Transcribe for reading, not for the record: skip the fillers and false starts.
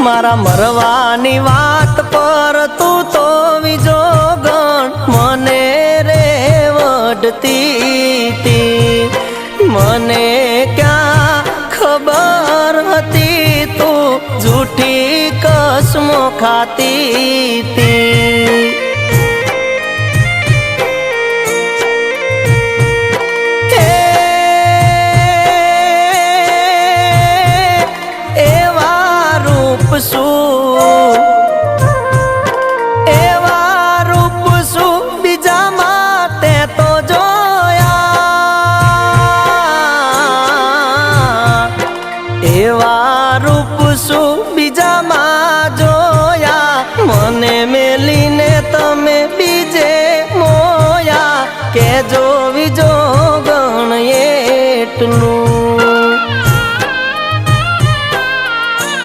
मारा मरवानी वात पर तू तो विजोगण मने रे वडती थी मने क्या खबर हती तू झूठी कसमों खाती थी। मने मेली ने तमे बीजे मोया के जो